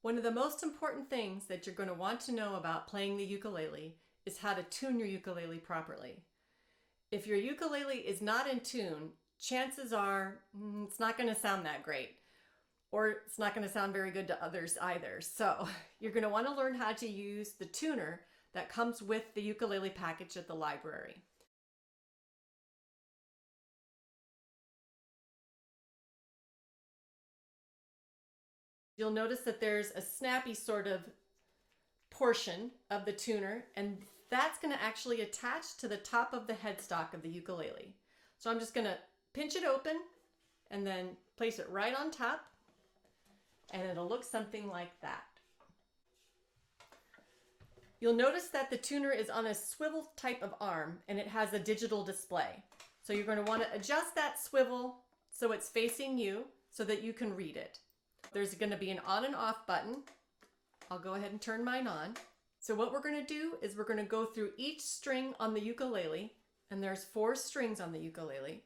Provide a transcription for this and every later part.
One of the most important things that you're going to want to know about playing the ukulele is how to tune your ukulele properly. If your ukulele is not in tune, chances are it's not going to sound that great, or it's not going to sound very good to others either. So you're going to want to learn how to use the tuner that comes with the ukulele package at the library. You'll notice that there's a snappy sort of portion of the tuner, and that's going to actually attach to the top of the headstock of the ukulele. So I'm just going to pinch it open and then place it right on top, and it'll look something like that. You'll notice that the tuner is on a swivel type of arm and it has a digital display. So you're going to want to adjust that swivel so it's facing you so that you can read it. There's going to be an on and off button. I'll go ahead and turn mine on. So what we're going to do is we're going to go through each string on the ukulele, and there's 4 strings on the ukulele.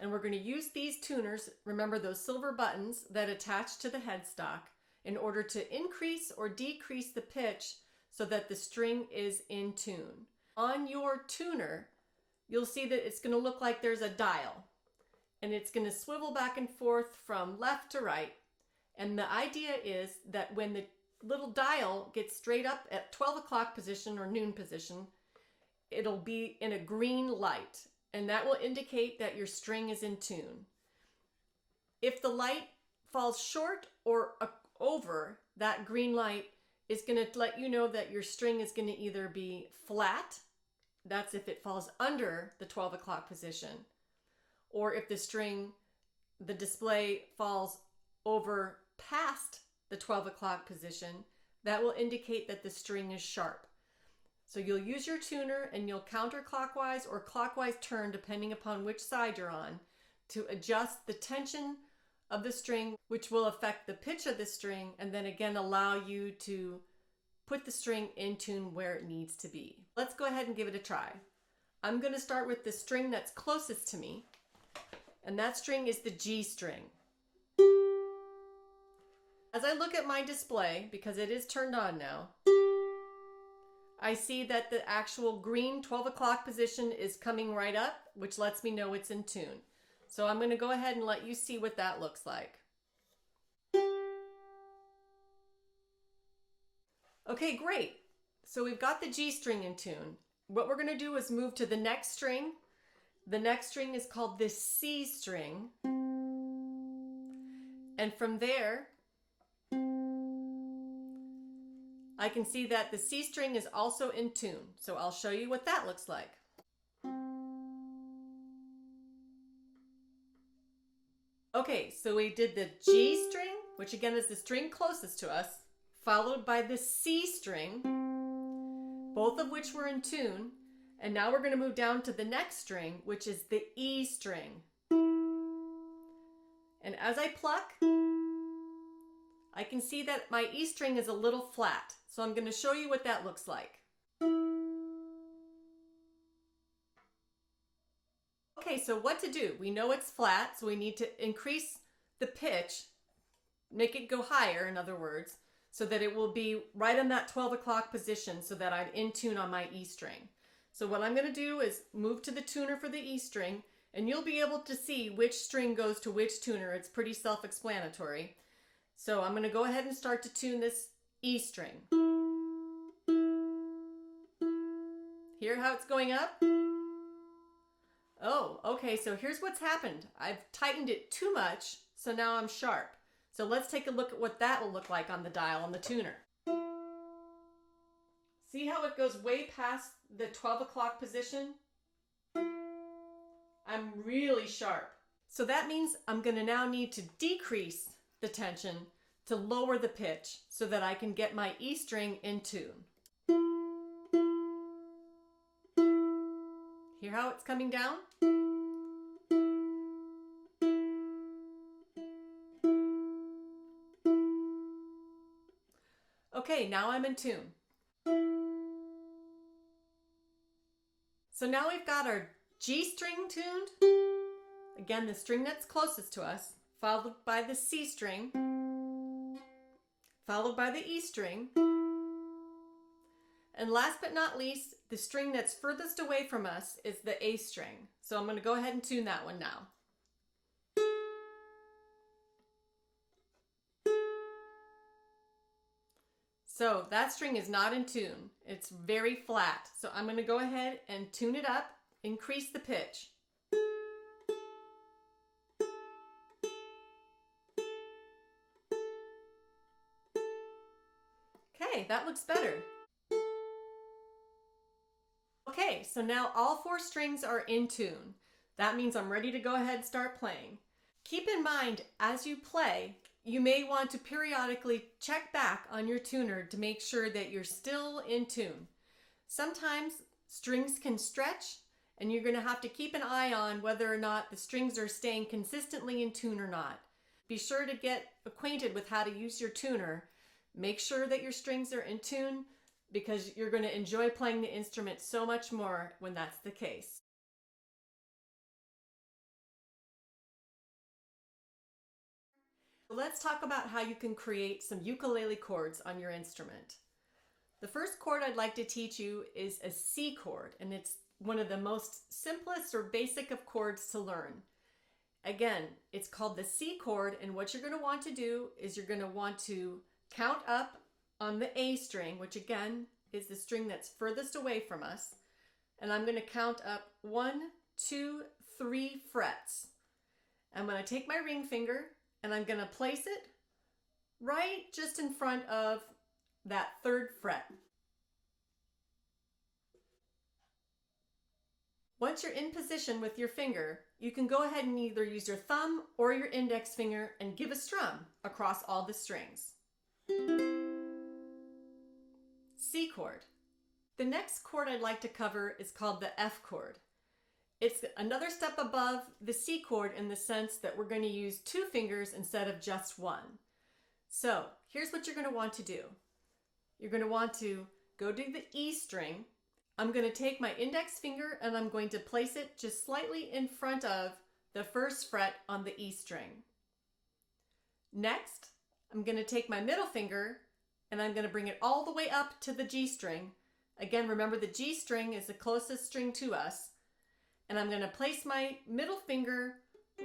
And we're going to use these tuners, remember those silver buttons that attach to the headstock, in order to increase or decrease the pitch so that the string is in tune. On your tuner, you'll see that it's going to look like there's a dial, and it's going to swivel back and forth from left to right. And the idea is that when the little dial gets straight up at 12 o'clock position or noon position, it'll be in a green light, and that will indicate that your string is in tune. If the light falls short or over, that green light is going to let you know that your string is going to either be flat, that's if it falls under the 12 o'clock position, or if the display falls over past the 12 o'clock position, that will indicate that the string is sharp. So you'll use your tuner and you'll counterclockwise or clockwise turn, depending upon which side you're on, to adjust the tension of the string, which will affect the pitch of the string, and then again allow you to put the string in tune where it needs to be. Let's go ahead and give it a try. I'm going to start with the string that's closest to me, and that string is the G string. As I look at my display, because it is turned on now, I see that the actual green 12 o'clock position is coming right up, which lets me know it's in tune. So I'm going to go ahead and let you see what that looks like. Okay, great. So we've got the G string in tune. What we're going to do is move to the next string. The next string is called the C string. And from there, I can see that the C string is also in tune. So I'll show you what that looks like. Okay, so we did the G string, which again is the string closest to us, followed by the C string, both of which were in tune. And now we're going to move down to the next string, which is the E string. And as I pluck, I can see that my E string is a little flat. So I'm going to show you what that looks like. Okay, so what to do? We know it's flat, so we need to increase the pitch, make it go higher, in other words, so that it will be right in that 12 o'clock position so that I'm in tune on my E string. So what I'm going to do is move to the tuner for the E string, and you'll be able to see which string goes to which tuner. It's pretty self-explanatory. So I'm going to go ahead and start to tune this E string. Hear how it's going up? Oh, okay, so here's what's happened. I've tightened it too much, so now I'm sharp. So let's take a look at what that will look like on the dial on the tuner. See how it goes way past the 12 o'clock position? I'm really sharp. So that means I'm going to now need to decrease the tension to lower the pitch so that I can get my E string in tune. Hear how it's coming down? Okay, now I'm in tune. So now we've got our G string tuned. Again, the string that's closest to us, followed by the C string, followed by the E string. And last but not least, the string that's furthest away from us is the A string. So I'm going to go ahead and tune that one now. So that string is not in tune. It's very flat. So I'm going to go ahead and tune it up, increase the pitch. Okay, that looks better. Okay, so now all four strings are in tune. That means I'm ready to go ahead and start playing. Keep in mind, as you play, you may want to periodically check back on your tuner to make sure that you're still in tune. Sometimes strings can stretch, and you're going to have to keep an eye on whether or not the strings are staying consistently in tune or not. Be sure to get acquainted with how to use your tuner. Make sure that your strings are in tune, because you're going to enjoy playing the instrument so much more when that's the case. Let's talk about how you can create some ukulele chords on your instrument. The first chord I'd like to teach you is a C chord, and it's one of the most simplest or basic of chords to learn. Again, it's called the C chord, and what you're going to want to do is you're going to want to count up on the A string, which again is the string that's furthest away from us, and I'm going to count up 1, 2, 3 frets. I'm going to take my ring finger and I'm going to place it right just in front of that 3rd fret. Once you're in position with your finger, you can go ahead and either use your thumb or your index finger and give a strum across all the strings. C chord. The next chord I'd like to cover is called the F chord. It's another step above the C chord in the sense that we're going to use 2 fingers instead of just 1. So here's what you're going to want to do. You're going to want to go to the E string. I'm going to take my index finger and I'm going to place it just slightly in front of the 1st fret on the E string. Next, I'm going to take my middle finger and I'm going to bring it all the way up to the G string. Again, remember the G string is the closest string to us. And I'm going to place my middle finger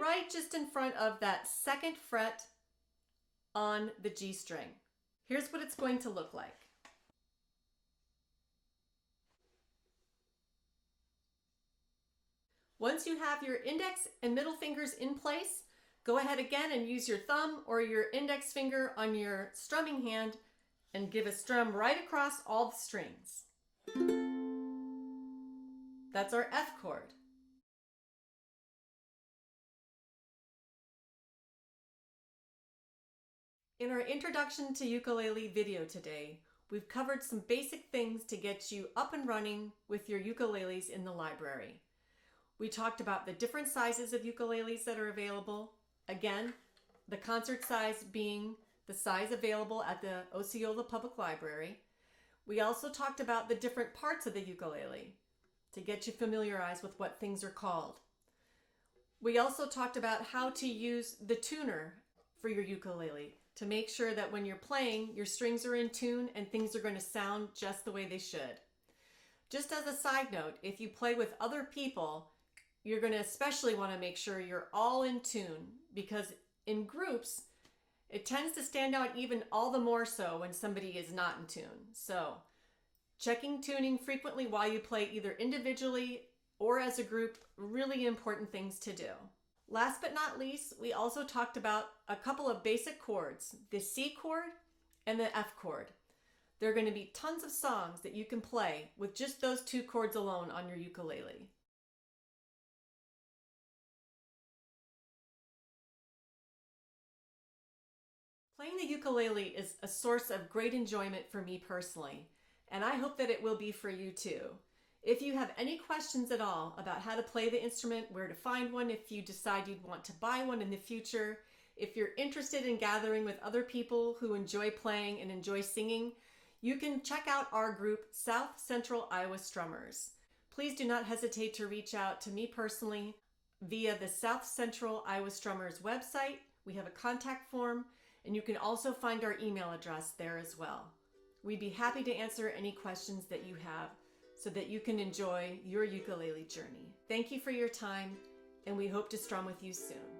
right just in front of that 2nd fret on the G string. Here's what it's going to look like. Once you have your index and middle fingers in place, go ahead again and use your thumb or your index finger on your strumming hand and give a strum right across all the strings. That's our F chord. In our Introduction to Ukulele video today, we've covered some basic things to get you up and running with your ukuleles in the library. We talked about the different sizes of ukuleles that are available. Again, the concert size being the size available at the Osceola Public Library. We also talked about the different parts of the ukulele to get you familiarized with what things are called. We also talked about how to use the tuner for your ukulele to make sure that when you're playing, your strings are in tune and things are going to sound just the way they should. Just as a side note, if you play with other people, you're going to especially want to make sure you're all in tune, because in groups, it tends to stand out even all the more so when somebody is not in tune. So checking tuning frequently while you play either individually or as a group, really important things to do. Last but not least, we also talked about a couple of basic chords, the C chord and the F chord. There are going to be tons of songs that you can play with just those 2 chords alone on your ukulele. Playing the ukulele is a source of great enjoyment for me personally, and I hope that it will be for you too. If you have any questions at all about how to play the instrument, where to find one if you decide you'd want to buy one in the future, if you're interested in gathering with other people who enjoy playing and enjoy singing, you can check out our group, South Central Iowa Strummers. Please do not hesitate to reach out to me personally via the South Central Iowa Strummers website. We have a contact form, and you can also find our email address there as well. We'd be happy to answer any questions that you have so that you can enjoy your ukulele journey. Thank you for your time, and we hope to strum with you soon.